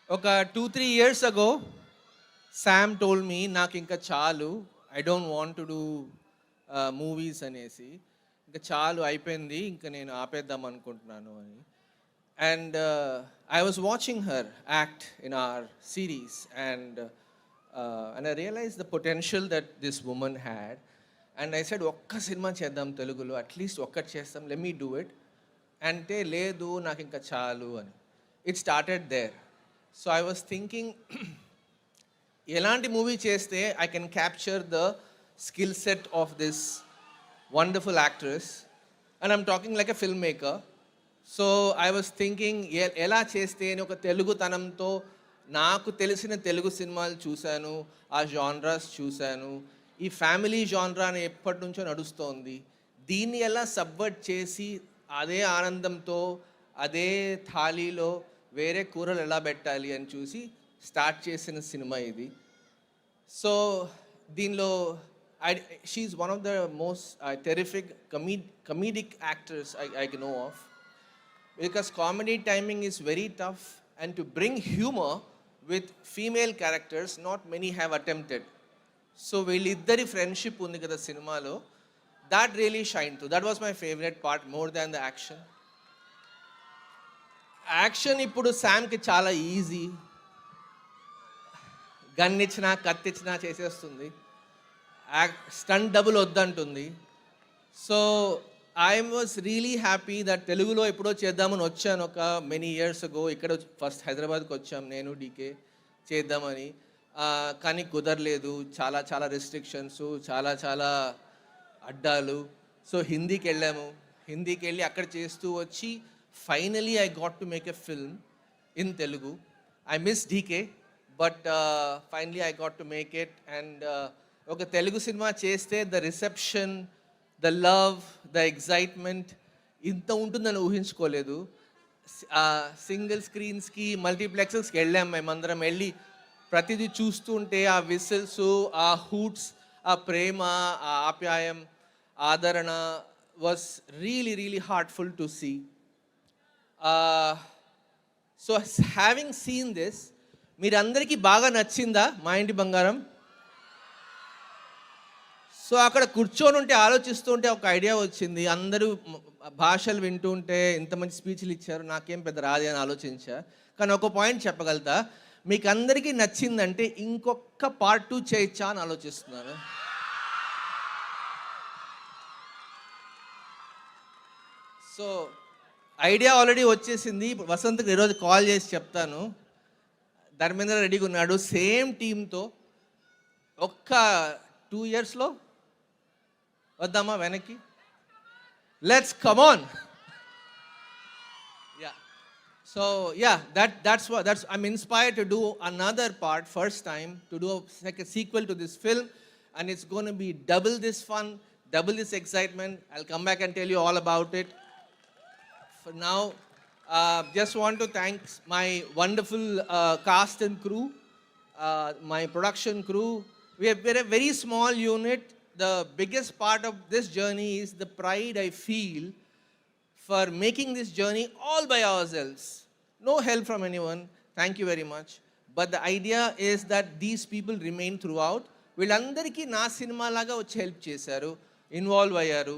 ఒక 2-3 years ago, Sam told me, నాకు ఇంకా చాలు, I don't want to do movies అనేసి. ఇంకా చాలు అయిపోయింది, ఇంకా నేను ఆపేద్దాం అనుకుంటున్నాను అని. And I was watching her act in our series and I realise the potential that this woman had. And I said ఒక్క సినిమా చేద్దాం తెలుగులో, అట్లీస్ట్ ఒక్కటి చేస్తాం, లెట్ మీ డూ ఇట్ అంటే, లేదు నాకు ఇంకా చాలు అని. It started there. So I was thinking, ఎలాంటి మూవీ చేస్తే I can capture the skill set of this wonderful actress, and I'm talking like a filmmaker. So I was thinking ఎలా చేస్తే అని, ఒక తెలుగుతనంతో నాకు తెలిసిన తెలుగు సినిమాలు చూశాను, ఆ జాన్రాస్ చూశాను. ఈ ఫ్యామిలీ జాన్రా అని ఎప్పటి నుంచో నడుస్తోంది. దీన్ని ఎలా సబ్వర్ట్ చేసి అదే ఆనందంతో అదే థాలీలో వేరే కూరలు ఎలా పెట్టాలి అని చూసి స్టార్ట్ చేసిన సినిమా ఇది. సో దీనిలో she's one of the most terrific comedic actors I can know of, because comedy timing is very tough and to bring humour with female characters not many have attempted. So వీళ్ళిద్దరి friendship ఉంది కదా సినిమాలో, that really shined through. That was my favorite part more than the action. Action ఇప్పుడు శామ్కి చాలా easy, gun ఇచ్చినా కత్తి ఇచ్చినా చేసేస్తుంది, స్టంట్ డబుల్ వద్దంటుంది. So I was really happy that తెలుగులో ఎప్పుడో చేద్దామని వచ్చాను ఒక మెనీ ఇయర్స్ అగో. ఇక్కడ ఫస్ట్ హైదరాబాద్కి వచ్చాం నేను డీకే చేద్దామని, కానీ కుదరలేదు. చాలా చాలా రెస్ట్రిక్షన్స్, చాలా చాలా అడ్డాలు. సో హిందీకి వెళ్ళాము, హిందీకి వెళ్ళి అక్కడ చేస్తూ వచ్చి finally I got to make a film in Telugu. I miss DK but finally I got to make it. And ఒక తెలుగు సినిమా చేస్తే the reception, the love, the excitement ఇంత ఉంటుందని ఊహించుకోలేదు. సింగిల్ స్క్రీన్స్కి మల్టీప్లెక్సెస్కి వెళ్ళాం మేమందరం. వెళ్ళి ప్రతిదీ చూస్తుంటే ఆ విసిల్స్, ఆ హూట్స్, ఆ ప్రేమ, ఆ ఆప్యాయం, ఆదరణ was really really heartful to see. So having seen this, మీరందరికీ బాగా నచ్చిందా మా ఇంటి బంగారం? సో అక్కడ కూర్చొని ఉంటే ఆలోచిస్తూ ఉంటే ఒక ఐడియా వచ్చింది. అందరూ భాషలు వింటూ ఉంటే ఇంత మంచి స్పీచ్లు ఇచ్చారు, నాకేం పెద్ద రాదు అని ఆలోచించా. కానీ ఒక పాయింట్ చెప్పగలుగుతా, మీకు అందరికీ నచ్చిందంటే ఇంకొక పార్ట్ 2 చేయొచ్చా అని ఆలోచిస్తున్నాను. సో ఐడియా ఆల్రెడీ వచ్చేసింది. వసంత్కి ఈరోజు కాల్ చేసి చెప్తాను. ధర్మేంద్ర రెడీగా ఉన్నాడు సేమ్ టీంతో. ఒక్క 2 yearsలో వద్దామా వెనక్కి? Let's come on. So yeah, that's I'm inspired to do another part, first time to do like a sequel to this film, and it's going to be double this fun, double this excitement. I'll come back and tell you all about it. For now, just want to thank my wonderful cast and crew, my production crew. We're a very small unit. The biggest part of this journey is the pride I feel for making this journey all by ourselves. No help from anyone. Thank you very much. But the idea is that these people remain throughout. వీళ్ళందరికీ నా cinema లాగా వచ్చి help చేశారు, involve అయ్యారు.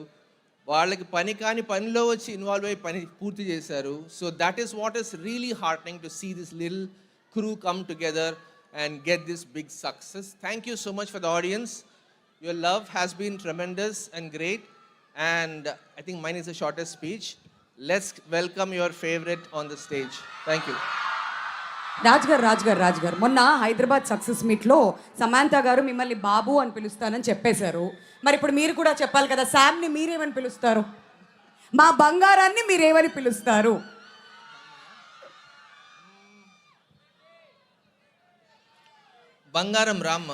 వాళ్ళకి పని కాని పనిలో వచ్చి ఇన్వాల్వ్ అయ్యి పని పూర్తి చేశారు. So that is what is really heartening to see this little crew come together and get this big success. Thank you so much for the audience. Your love has been tremendous and great. And I think mine is the shortest speech. Let's welcome your favorite on the stage. Thank you. Raj గారు మొన్న Hyderabad success మీట్లో సమాంత గారు మిమ్మల్ని బాబు అని పిలుస్తానని చెప్పేశారు. మరి ఇప్పుడు మీరు కూడా చెప్పాలి కదా, శామ్ని మీరేమని పిలుస్తారు? మా బంగారాన్ని మీరేమని పిలుస్తారు? బంగారం రామ్మ.